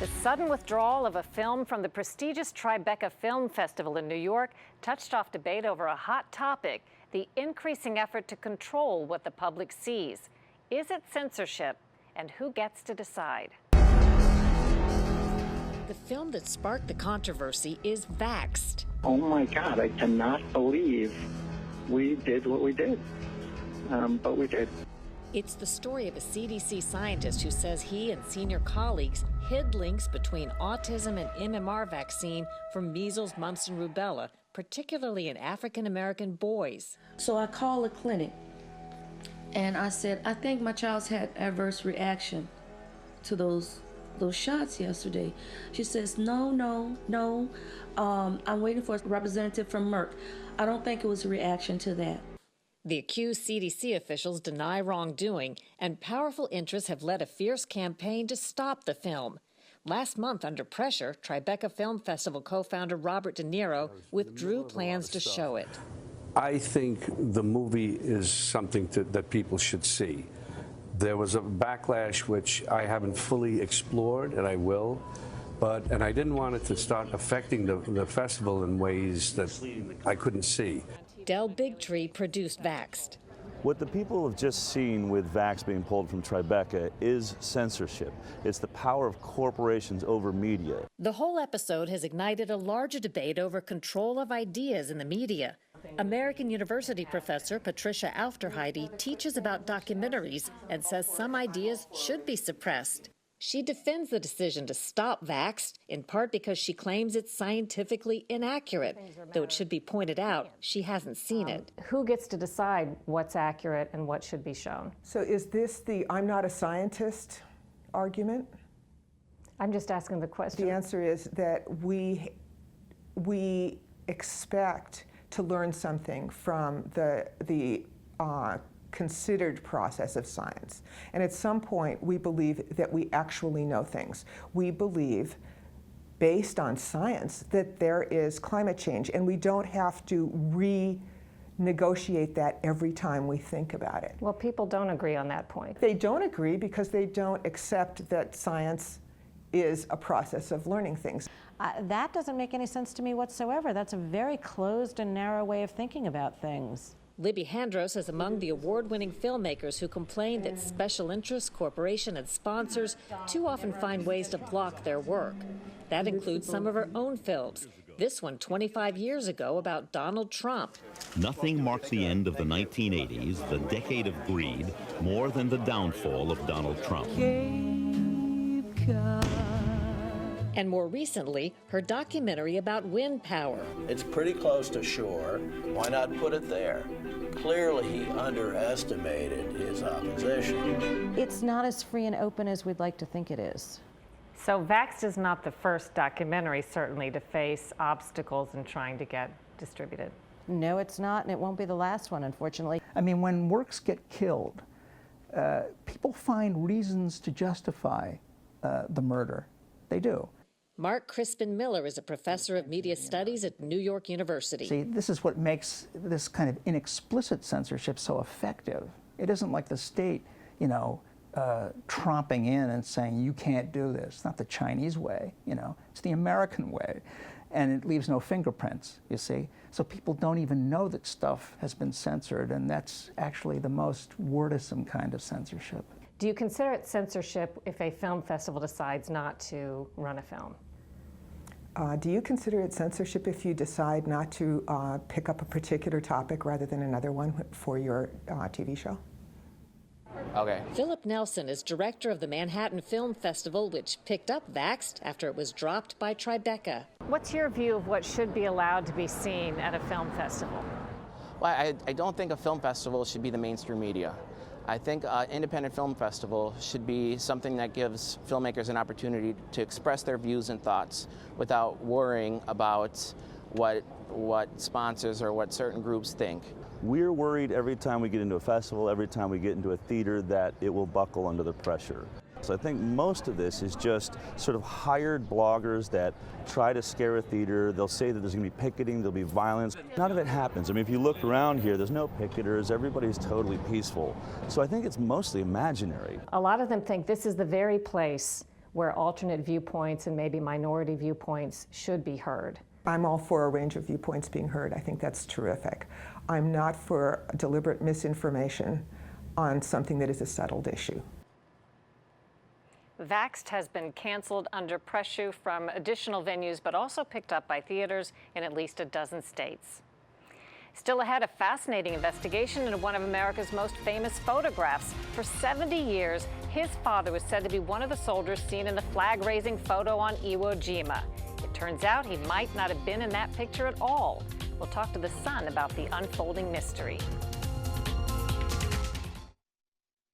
The sudden withdrawal of a film from the prestigious Tribeca Film Festival in New York touched off debate over a hot topic, the increasing effort to control what the public sees. Is it censorship, and who gets to decide? The film that sparked the controversy is Vaxxed. Oh my God, I cannot believe we did what we did, but we did. It's the story of a CDC scientist who says he and senior colleagues hid links between autism and MMR vaccine for measles, mumps, and rubella, particularly in African-American boys. So I called the clinic, and I said, I think my child's had adverse reaction to those shots yesterday. She says, no, I'm waiting for a representative from Merck. I don't think it was a reaction to that. The accused CDC officials deny wrongdoing, and powerful interests have led a fierce campaign to stop the film. Last month, under pressure, Tribeca Film Festival co-founder Robert De Niro withdrew plans to show it. I think the movie is something that people should see. There was a backlash which I haven't fully explored, and I will. And I didn't want it to start affecting the festival in ways that I couldn't see. Del Bigtree produced Vaxxed. What the people have just seen with Vaxxed being pulled from Tribeca is censorship. It's the power of corporations over media. The whole episode has ignited a larger debate over control of ideas in the media. American University professor Patricia Aufderheide teaches about documentaries and says some ideas should be suppressed. She defends the decision to stop Vaxxed, in part because she claims it's scientifically inaccurate, though it should be pointed out she hasn't seen it. Who gets to decide what's accurate and what should be shown? So is this the I'm not a scientist argument? I'm just asking the question. The answer is that we expect to learn something from the considered process of science. And at some point, we believe that we actually know things. We believe, based on science, that there is climate change, and we don't have to renegotiate that every time we think about it. Well, people don't agree on that point. They don't agree because they don't accept that science is a process of learning things. That doesn't make any sense to me whatsoever. That's a very closed and narrow way of thinking about things. Libby Handros is among the award-winning filmmakers who complain that special interests, corporations, and sponsors too often find ways to block their work. That includes some of her own films. This one 25 years ago about Donald Trump. Nothing marked the end of the 1980s, the decade of greed, more than the downfall of Donald Trump. And more recently, her documentary about wind power. It's pretty close to shore. Why not put it there? Clearly, he underestimated his opposition. It's not as free and open as we'd like to think it is. So Vaxxed is not the first documentary, certainly, to face obstacles in trying to get distributed. No, it's not, and it won't be the last one, unfortunately. I mean, when works get killed, people find reasons to justify the murder. They do. Mark Crispin Miller is a professor of media studies at New York University. See, this is what makes this kind of inexplicit censorship so effective. It isn't like the state, tromping in and saying, you can't do this. It's not the Chinese way, it's the American way. And it leaves no fingerprints, you see. So people don't even know that stuff has been censored, and that's actually the most worrisome kind of censorship. Do you consider it censorship if a film festival decides not to run a film? Do you consider it censorship if you decide not to pick up a particular topic rather than another one for your TV show? Okay. Philip Nelson is director of the Manhattan Film Festival, which picked up Vaxxed after it was dropped by Tribeca. What's your view of what should be allowed to be seen at a film festival? Well, I don't think a film festival should be the mainstream media. I think an independent film festival should be something that gives filmmakers an opportunity to express their views and thoughts without worrying about what sponsors or what certain groups think. We're worried every time we get into a festival, every time we get into a theater, that it will buckle under the pressure. So I think most of this is just sort of hired bloggers that try to scare a theater. They'll say that there's going to be picketing, there'll be violence. None of it happens. I mean, if you look around here, there's no picketers. Everybody's totally peaceful. So I think it's mostly imaginary. A lot of them think this is the very place where alternate viewpoints and maybe minority viewpoints should be heard. I'm all for a range of viewpoints being heard. I think that's terrific. I'm not for deliberate misinformation on something that is a settled issue. Vaxxed has been canceled under pressure from additional venues, but also picked up by theaters in at least a dozen states. Still ahead, a fascinating investigation into one of America's most famous photographs. For 70 years, his father was said to be one of the soldiers seen in the flag-raising photo on Iwo Jima. It turns out he might not have been in that picture at all. We'll talk to the son about the unfolding mystery.